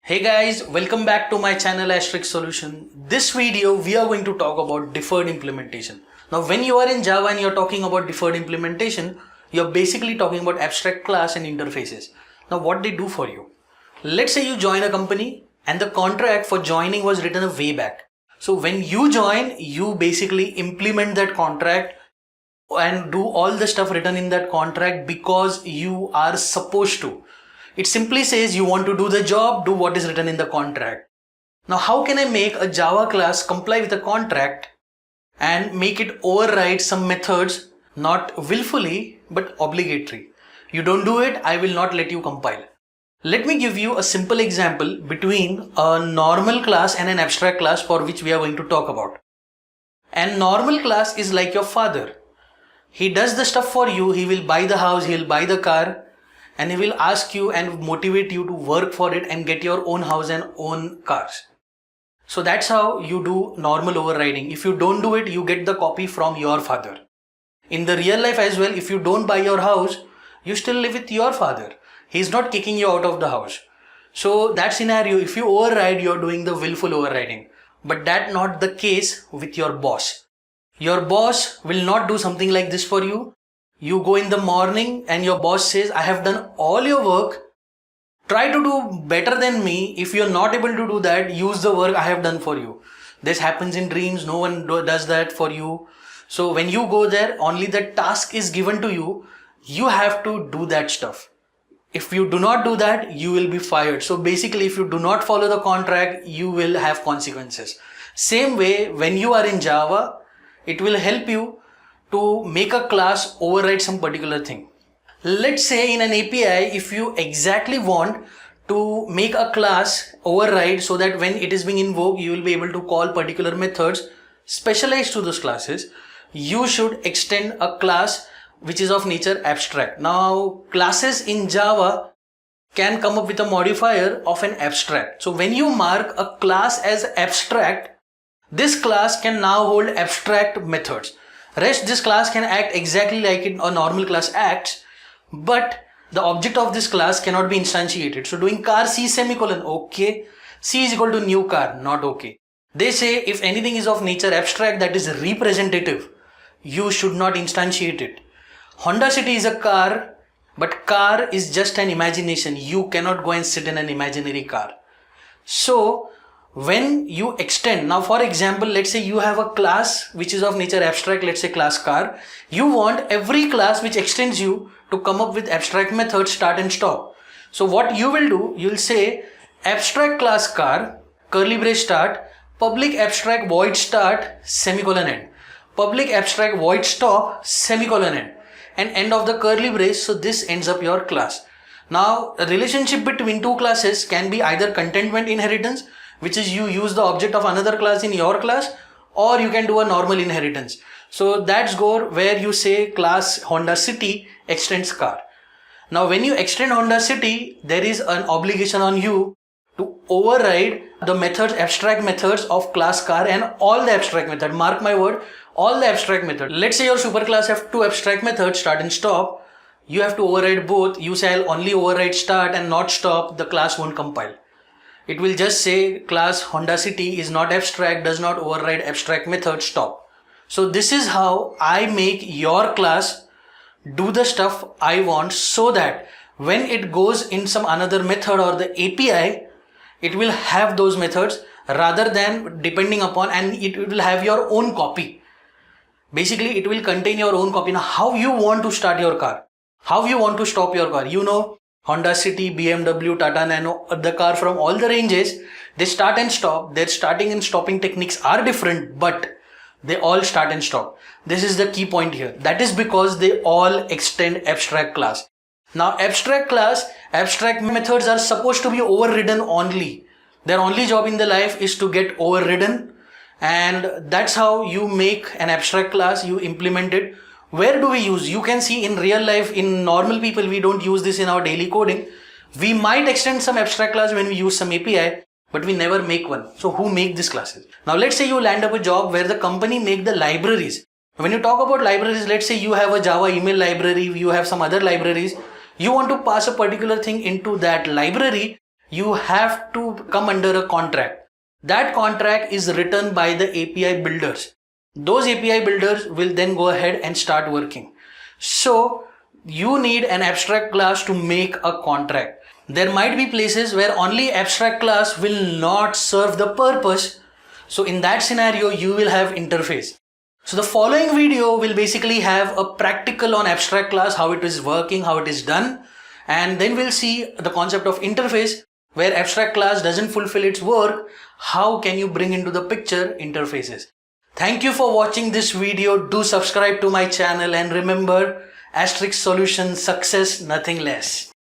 Hey guys, welcome back to my channel Asterix Solution. This video we are going to talk about deferred implementation. Now when you are in Java and you're talking about deferred implementation, you're basically talking about abstract class and interfaces. Now what they do for you. Let's say you join a company and the contract for joining was written a way back. So when you join, you basically implement that contract and do all the stuff written in that contract because you are supposed to. It simply says you want to do the job, do what is written in the contract. Now how can I make a Java class comply with a contract and make it override some methods, not willfully but obligatory? You don't do it, I will not let you compile. Let me give you a simple example between a normal class and an abstract class for which we are going to talk about. And normal class is like your father. He does the stuff for you, he will buy the house, he will buy the car, and he will ask you and motivate you to work for it and get your own house and own cars. So that's how you do normal overriding. If you don't do it, you get the copy from your father. In the real life as well, if you don't buy your house, you still live with your father. He's not kicking you out of the house. So that scenario, if you override, you're doing the willful overriding. But that's not the case with your boss. Your boss will not do something like this for you. You go in the morning and your boss says, I have done all your work. Try to do better than me. If you're not able to do that, use the work I have done for you. This happens in dreams. No one does that for you. So when you go there, only the task is given to you. You have to do that stuff. If you do not do that, you will be fired. So basically, if you do not follow the contract, you will have consequences. Same way, when you are in Java, it will help you to make a class override some particular thing. Let's say in an API, if you exactly want to make a class override so that when it is being invoked, you will be able to call particular methods specialized to those classes, you should extend a class which is of nature abstract. Now, classes in Java can come up with a modifier of an abstract. So when you mark a class as abstract, this class can now hold abstract methods. Rest, this class can act exactly like a normal class acts, but the object of this class cannot be instantiated. So doing car C semicolon, okay. C is equal to new car, not okay. They say if anything is of nature abstract, that is representative, you should not instantiate it. Honda City is a car, but car is just an imagination. You cannot go and sit in an imaginary car. So when you extend, now for example, let's say you have a class which is of nature abstract, let's say class car. You want every class which extends you to come up with abstract methods start and stop. So what you will do, you'll say abstract class car, curly brace start, public abstract void start, semicolon end. Public abstract void stop, semicolon end. And end of the curly brace, so this ends up your class. Now, a relationship between two classes can be either contentment inheritance, which is you use the object of another class in your class, or you can do a normal inheritance. So that's go where you say class Honda City extends car. Now when you extend Honda City, there is an obligation on you to override the methods, abstract methods of class car and all the abstract method. Mark my word, all the abstract method. Let's say your superclass have two abstract methods, start and stop. You have to override both. You say I'll only override start and not stop, the class won't compile. It will just say class Honda City is not abstract, does not override abstract method, stop. So this is how I make your class do the stuff I want so that when it goes in some another method or the API, it will have those methods rather than depending upon, and it will have your own copy. Basically, it will contain your own copy. Now, how you want to start your car, how you want to stop your car, you know, Honda City, BMW, Tata Nano, the car from all the ranges, they start and stop. Their starting and stopping techniques are different, but they all start and stop. This is the key point here. That is because they all extend abstract class. Now, abstract class, abstract methods are supposed to be overridden only. Their only job in the life is to get overridden, and that's how you make an abstract class, you implement it. Where do we use? You can see in real life, in normal people, we don't use this in our daily coding. We might extend some abstract class when we use some API, but we never make one. So who make these classes? Now let's say you land up a job where the company make the libraries. When you talk about libraries, let's say you have a Java email library, you have some other libraries. You want to pass a particular thing into that library you have to come under a contract. That contract is written by the API builders. Those API builders will then go ahead and start working. So you need an abstract class to make a contract. There might be places where only abstract class will not serve the purpose. So in that scenario, you will have interface. So the following video will basically have a practical on abstract class, how it is working, how it is done. And then we'll see the concept of interface, where abstract class doesn't fulfill its work. How can you bring into the picture interfaces? Thank you for watching this video. Do subscribe to my channel and remember, Asterix solution, success, nothing less.